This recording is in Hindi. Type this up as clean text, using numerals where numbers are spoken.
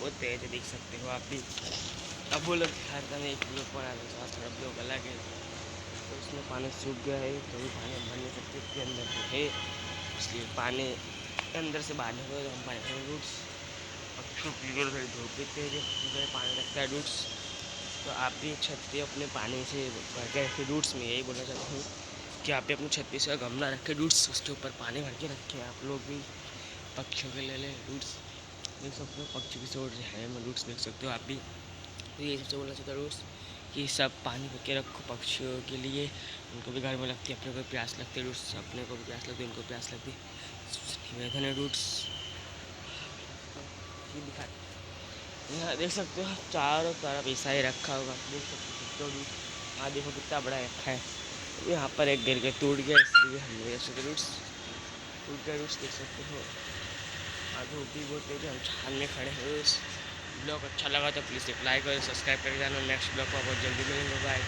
बहुत तेज है, देख सकते हो आप भी। अब वो लोग हर समय एक ब्लॉक बना रहे हैं, थोड़ा ब्लॉक अलग है, तो उसमें पानी सूख गया है, तो भी पानी हम भर नहीं सकते, इसके अंदर तो है, इसलिए पानी अंदर से बाहर निकले तो हम पानी रूट्स पक्षियों के लिए थोड़ी धूप भी तेज है, मुझे पानी लगता है रूट्स। तो आप भी छत पे अपने पानी से भर के रखे रूट्स में, यही बोलना चाहता हूँ कि आप भी अपनी छत पे से गमला रखे रूट्स, उसके ऊपर पानी भर के रखे, आप लोग भी पक्षियों के लिए रूट्स देख सकते हो, पक्षी भी सो रहे हैं, मैं रूट्स देख सकते हो आप भी। तो ये सबसे बोलना चाहता हूँ रूट्स कि सब पानी भर के रखो पक्षियों के लिए, उनको भी घर में लगती है, अपने को प्यास लगती है रूट्स, अपने को भी प्यास लगती है, उनको प्यास लगती है, निवेदन है रूट्स। दिखा यहाँ देख सकते हो चारों तरफ ऐसा ही रखा होगा, देख सकते हो रूट्स। हाँ देखो कितना बड़ा रखा है, यहाँ पर एक गिर के टूट गया, इसलिए हम देख सकते रूट्स टूट गया, रूट्स देख सकते हो। धूप भी बहुत तेज है, हम छान में खड़े हैं। उस ब्लॉग अच्छा लगा तो प्लीज़ एक लाइक और सब्सक्राइब करके जाना, नेक्स्ट ब्लॉग को बहुत जल्दी मिलेंगे, बाय।